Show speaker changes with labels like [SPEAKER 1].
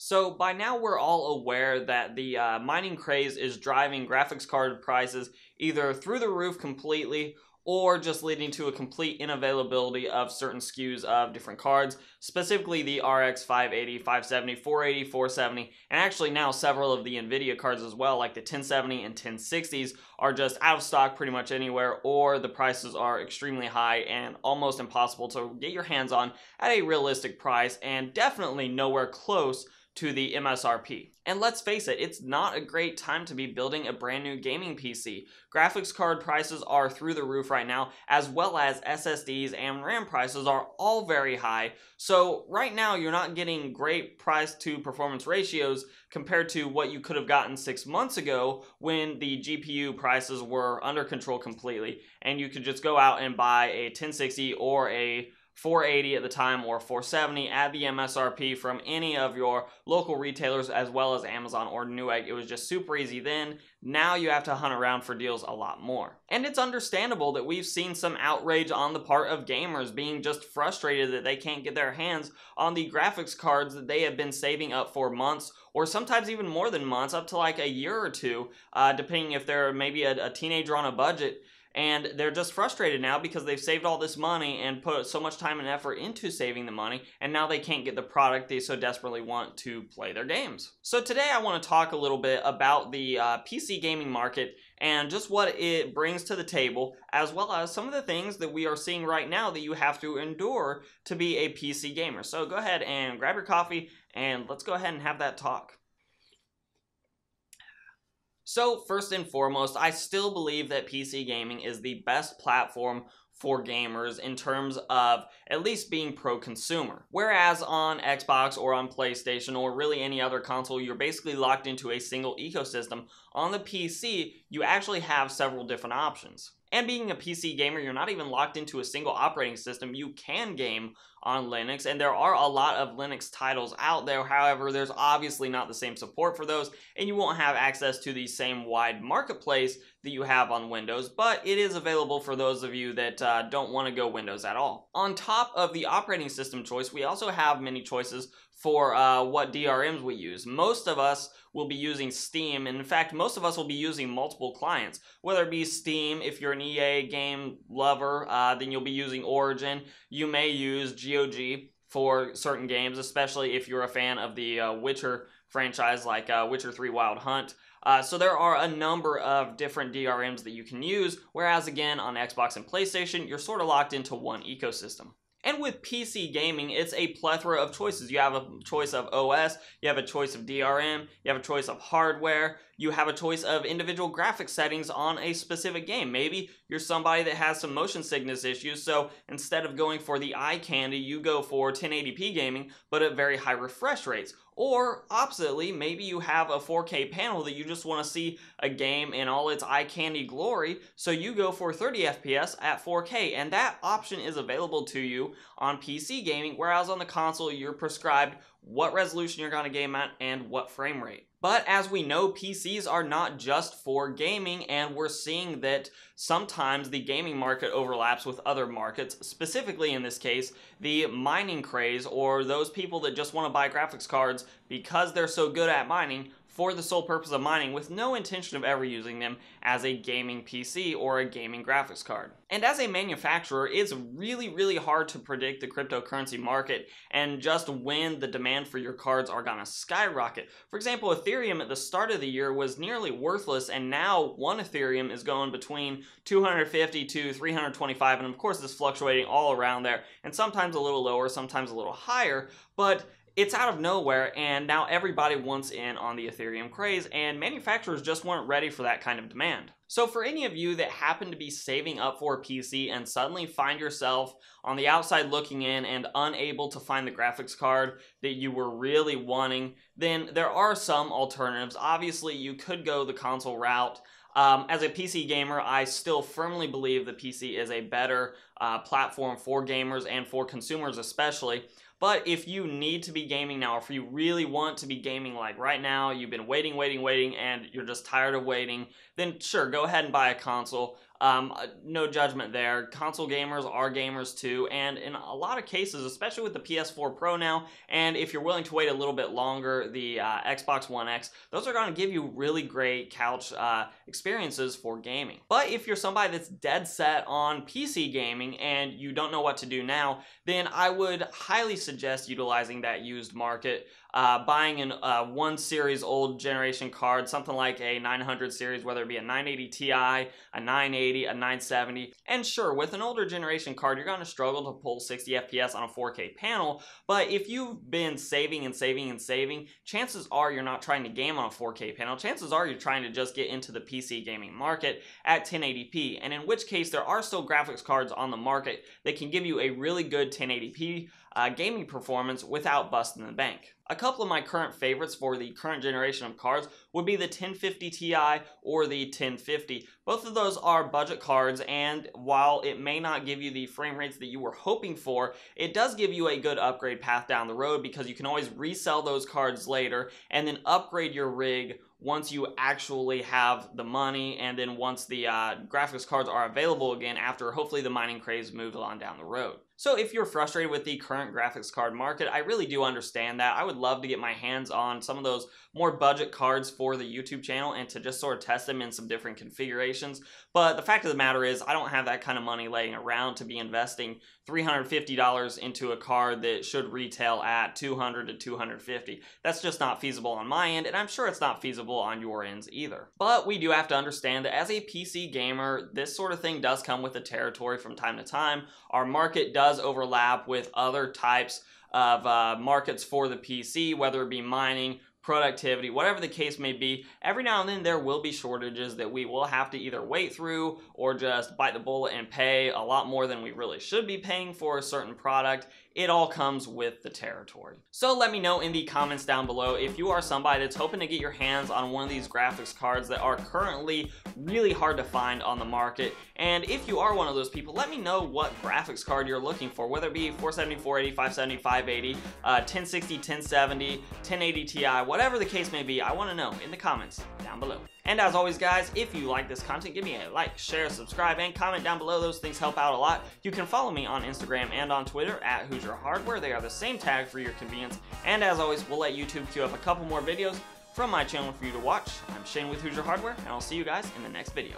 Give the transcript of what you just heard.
[SPEAKER 1] So by now we're all aware that the mining craze is driving graphics card prices either through the roof completely or just leading to a complete unavailability of certain SKUs of different cards, specifically the RX 580, 570, 480, 470, and actually now several of the Nvidia cards as well, like the 1070 and 1060s, are just out of stock pretty much anywhere, or the prices are extremely high and almost impossible to get your hands on at a realistic price, and definitely nowhere close to the MSRP. And let's face it, it's not a great time to be building a brand new gaming PC. Graphics card prices are through the roof right now, as well as SSDs and RAM prices are all very high. So right now you're not getting great price to performance ratios compared to what you could have gotten 6 months ago when the GPU prices were under control completely, and you could just go out and buy a 1060 or a 480 at the time or 470 at the MSRP from any of your local retailers as well as Amazon or Newegg. It was just super easy then. Now you have to hunt around for deals a lot more. And it's understandable that we've seen some outrage on the part of gamers being just frustrated that they can't get their hands on the graphics cards that they have been saving up for months, or sometimes even more than months, up to like a year or two, depending if they're maybe a teenager on a budget. And they're just frustrated now because they've saved all this money and put so much time and effort into saving the money, and now they can't get the product they so desperately want to play their games. So today I want to talk a little bit about the PC gaming market and just what it brings to the table, as well as some of the things that we are seeing right now that you have to endure to be a PC gamer. So go ahead and grab your coffee and let's go ahead and have that talk. So first and foremost, I still believe that PC gaming is the best platform for gamers in terms of at least being pro-consumer. Whereas on Xbox or on PlayStation or really any other console, you're basically locked into a single ecosystem. On the PC, you actually have several different options. And being a PC gamer, you're not even locked into a single operating system. You can game on Linux, and there are a lot of Linux titles out there. However, there's obviously not the same support for those, and you won't have access to the same wide marketplace that you have on Windows, but it is available for those of you that don't want to go Windows at all. On top of the operating system choice, we also have many choices for what DRMs we use. Most of us will be using Steam, and in fact, most of us will be using multiple clients. Whether it be Steam, if you're an EA game lover, then you'll be using Origin. You may use GOG for certain games, especially if you're a fan of the Witcher franchise, like Witcher 3 Wild Hunt. So there are a number of different DRMs that you can use, whereas again, on Xbox and PlayStation, you're sort of locked into one ecosystem. And with PC gaming, it's a plethora of choices. You have a choice of OS, you have a choice of DRM, you have a choice of hardware, you have a choice of individual graphic settings on a specific game. Maybe you're somebody that has some motion sickness issues, so instead of going for the eye candy, you go for 1080p gaming, but at very high refresh rates. Or, oppositely, maybe you have a 4K panel that you just want to see a game in all its eye candy glory, so you go for 30 FPS at 4K, and that option is available to you on PC gaming, whereas on the console you're prescribed what resolution you're going to game at and what frame rate. But as we know, PCs are not just for gaming, and we're seeing that sometimes the gaming market overlaps with other markets, specifically in this case, the mining craze, or those people that just want to buy graphics cards because they're so good at mining for the sole purpose of mining with no intention of ever using them as a gaming PC or a gaming graphics card. And as a manufacturer, it's really hard to predict the cryptocurrency market and just when the demand for your cards are gonna skyrocket. For example, Ethereum at the start of the year was nearly worthless, and now one Ethereum is going between 250 to 325, and of course it's fluctuating all around there, and sometimes a little lower, sometimes a little higher, but it's out of nowhere, and now everybody wants in on the Ethereum craze, and manufacturers just weren't ready for that kind of demand. So for any of you that happen to be saving up for a PC and suddenly find yourself on the outside looking in and unable to find the graphics card that you were really wanting, then there are some alternatives. Obviously, you could go the console route. As a PC gamer, I still firmly believe the PC is a better platform for gamers and for consumers especially. But if you need to be gaming now, or if you really want to be gaming like right now, you've been waiting, and you're just tired of waiting, then sure, go ahead and buy a console. No judgment there. Console gamers are gamers too, and in a lot of cases, especially with the PS4 Pro now, and if you're willing to wait a little bit longer, the Xbox One X, those are going to give you really great couch experiences for gaming. But if you're somebody that's dead set on PC gaming and you don't know what to do now, then I would highly suggest utilizing that used market. Buying a 1 series old generation card, something like a 900 series, whether it be a 980 Ti, a 980, a 970. And sure, with an older generation card, you're going to struggle to pull 60 FPS on a 4K panel, but if you've been saving and saving and saving, chances are you're not trying to game on a 4K panel. Chances are you're trying to just get into the PC gaming market at 1080p, and in which case there are still graphics cards on the market that can give you a really good 1080p gaming performance without busting the bank. A couple of my current favorites for the current generation of cards would be the 1050 Ti or the 1050. Both of those are budget cards, and while it may not give you the frame rates that you were hoping for, it does give you a good upgrade path down the road, because you can always resell those cards later and then upgrade your rig once you actually have the money, and then once the graphics cards are available again after hopefully the mining craze moves on down the road. So if you're frustrated with the current graphics card market, I really do understand that. I would love to get my hands on some of those more budget cards for the YouTube channel and to just sort of test them in some different configurations. But the fact of the matter is, I don't have that kind of money laying around to be investing $350 into a card that should retail at $200 to $250. That's just not feasible on my end, and I'm sure it's not feasible on your ends either. But we do have to understand that as a PC gamer, this sort of thing does come with the territory from time to time. Our market does overlap with other types of markets for the PC, whether it be mining, productivity, whatever the case may be. Every now and then there will be shortages that we will have to either wait through or just bite the bullet and pay a lot more than we really should be paying for a certain product. It all comes with the territory. So let me know in the comments down below if you are somebody that's hoping to get your hands on one of these graphics cards that are currently really hard to find on the market. And if you are one of those people, let me know what graphics card you're looking for, whether it be 470, 480, 570, 580, 1060, 1070, 1080 Ti, whatever the case may be. I want to know in the comments down below. And as always, guys, if you like this content, give me a like, share, subscribe, and comment down below. Those things help out a lot. You can follow me on Instagram and on Twitter at Hoosier Hardware. They are the same tag for your convenience. And as always, we'll let YouTube queue up a couple more videos from my channel for you to watch. I'm Shane with Hoosier Hardware, and I'll see you guys in the next video.